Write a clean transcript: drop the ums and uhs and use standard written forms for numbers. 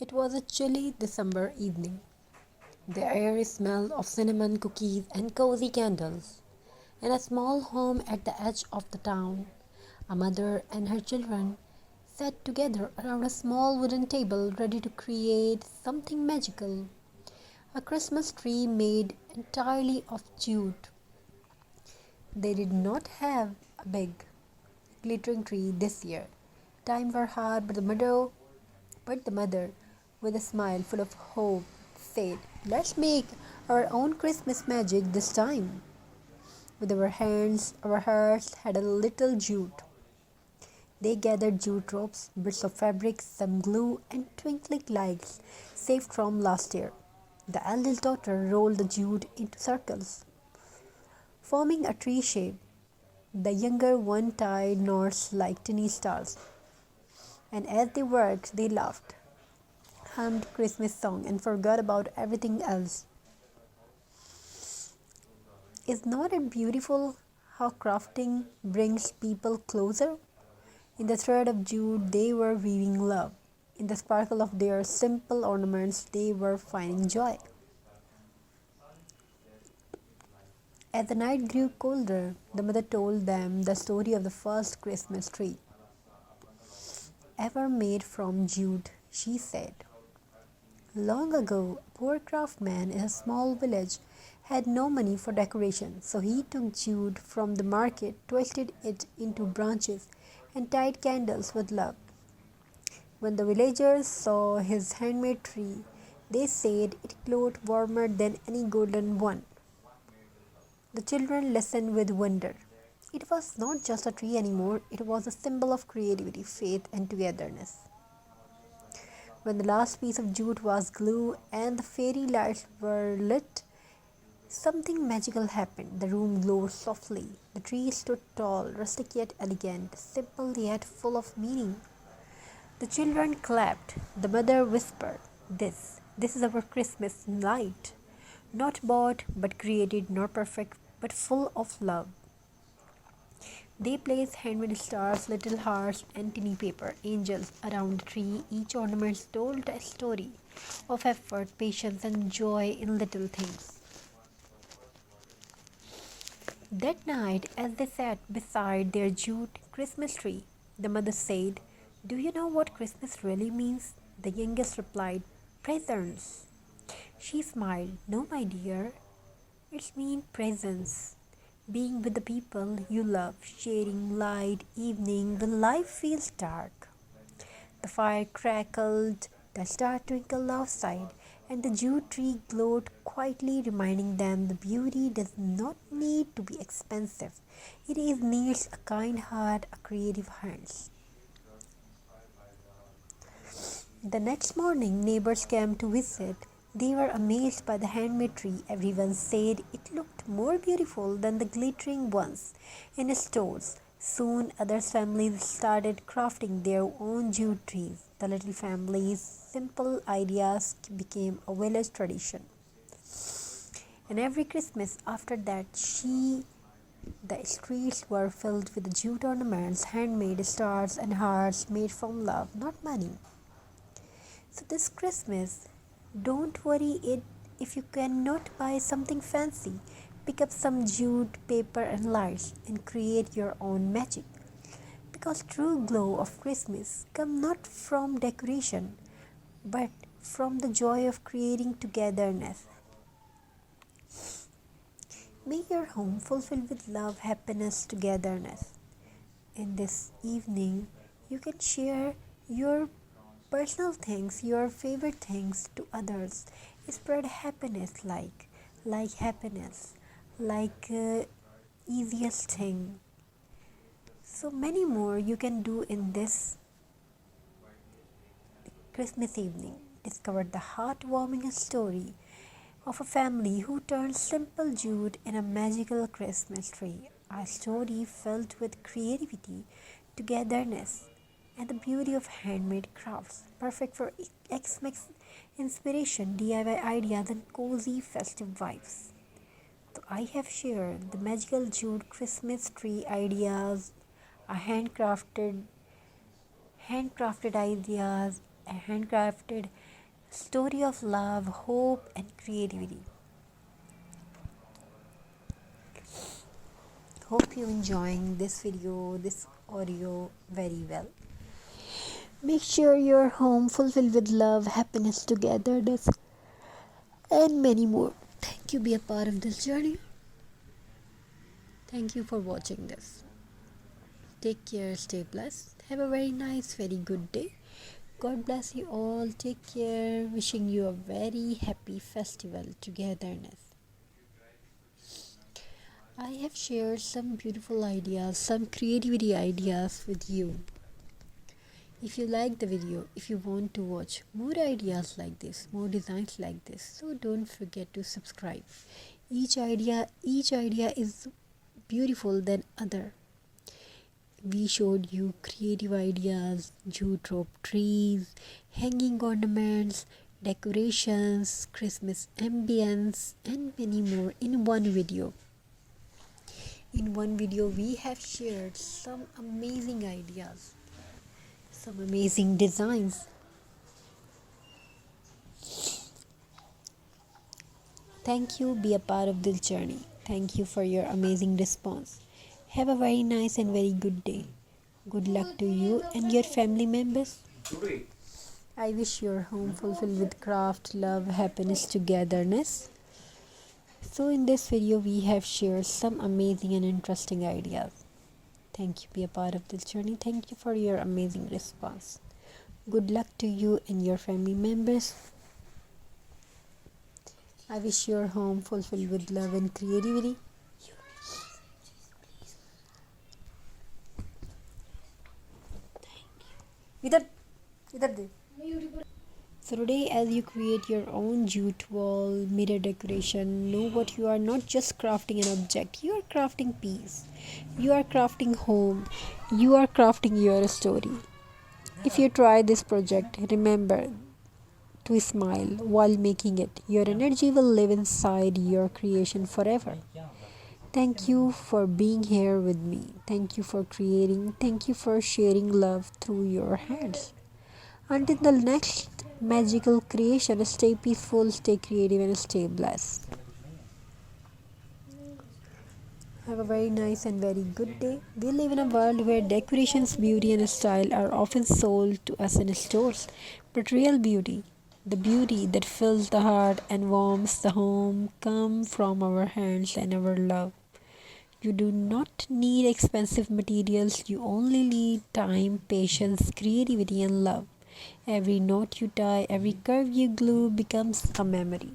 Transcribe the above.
It was a chilly December evening. The air smelled of cinnamon cookies and cozy candles. In a small home at the edge of the town, a mother and her children sat together around a small wooden table ready to create something magical. A Christmas tree made entirely of jute. They did not have a big, glittering tree this year. Times were hard, but the mother, with a smile full of hope, said, "Let's make our own Christmas magic this time." With our hands, our hearts had a little jute. They gathered jute ropes, bits of fabric, some glue, and twinkling lights saved from last year. The eldest daughter rolled the jute into circles, forming a tree shape. The younger one tied knots like tiny stars, and as they worked, they laughed, hummed Christmas song, and forgot about everything else. Is not it beautiful how crafting brings people closer? In the thread of jute, they were weaving love. In the sparkle of their simple ornaments, they were finding joy. As the night grew colder, the mother told them the story of the first Christmas tree ever made from jute. She said, "Long ago, a poor craftsman in a small village had no money for decoration, so he took jute from the market, twisted it into branches, and tied candles with love. When the villagers saw his handmade tree, they said it glowed warmer than any golden one. The children listened with wonder. It was not just a tree anymore, it was a symbol of creativity, faith, and togetherness. When the last piece of jute was glued and the fairy lights were lit, something magical happened. The room glowed softly. The tree stood tall, rustic yet elegant, simple yet full of meaning. The children clapped. The mother whispered, This is our Christmas light. Not bought, but created, not perfect, but full of love." They placed handmade stars, little hearts, and tiny paper angels around the tree. Each ornament told a story of effort, patience, and joy in little things. That night, as they sat beside their jute Christmas tree, the mother said, "Do you know what Christmas really means?" The youngest replied, "Presents." She smiled. "No, my dear, it means presence. Being with the people you love, sharing light evening when life feels dark." The fire crackled, the stars twinkled outside, and the jute tree glowed quietly, reminding them the beauty does not need to be expensive. It is needs a kind heart, a creative hands. The next morning, neighbors came to visit. They were amazed by the handmade tree. Everyone said it looked more beautiful than the glittering ones in stores. Soon, other families started crafting their own jute trees. The little family's simple ideas became a village tradition. And every Christmas after that, the streets were filled with jute ornaments, handmade stars and hearts made from love, not money. So this Christmas, don't worry it if you cannot buy something fancy. Pick up some jute, paper and lights and create your own magic. Because true glow of Christmas comes not from decoration but from the joy of creating togetherness. Make your home fulfilled with love, happiness, togetherness. In this evening, you can share your personal things, your favorite things to others. Spread happiness like happiness, like easiest thing. So many more you can do in this Christmas evening. Discover the heartwarming story of a family who turned simple jute in a magical Christmas tree. A story filled with creativity, togetherness, and the beauty of handmade crafts, perfect for Xmas inspiration, DIY ideas, and cozy festive vibes. So I have shared the magical jute Christmas tree ideas, a handcrafted ideas, a handcrafted story of love, hope, and creativity. Hope you enjoying this video, this audio very well. Make sure your home fulfilled with love, happiness, togetherness, and many more. Thank you. Be a part of this journey. Thank you for watching this. Take care. Stay blessed. Have a very nice, very good day. God bless you all. Take care. Wishing you a very happy festival togetherness. I have shared some beautiful ideas, some creativity ideas with you. If you like the video, if you want to watch more ideas like this, more designs like this, so don't forget to subscribe. Each idea is beautiful than other. We showed you creative ideas, jute rope trees, hanging ornaments, decorations, Christmas ambience, and many more in one video. In one video, we have shared some amazing ideas, some amazing designs. Thank you. Be a part of this journey. Thank you for your amazing response. Have a very nice and very good day. Good luck to you and your family members. I wish your home fulfilled with craft, love, happiness, togetherness. So in this video, we have shared some amazing and interesting ideas. Thank you. Be a part of this journey. Thank you for your amazing response. Good luck to you and your family members. I wish your home fulfilled with love and creativity. So today, as you create your own jute wall, mirror decoration, know what you are not just crafting an object, you are crafting peace. You are crafting home. You are crafting your story. If you try this project, remember to smile while making it. Your energy will live inside your creation forever. Thank you for being here with me. Thank you for creating. Thank you for sharing love through your hands. Until the next magical creation, stay peaceful, stay creative, and stay blessed. Have a very nice and very good day. We live in a world where decorations, beauty, and style are often sold to us in stores. But real beauty, the beauty that fills the heart and warms the home, come from our hands and our love. You do not need expensive materials, you only need time, patience, creativity, and love. Every knot you tie, every curve you glue becomes a memory.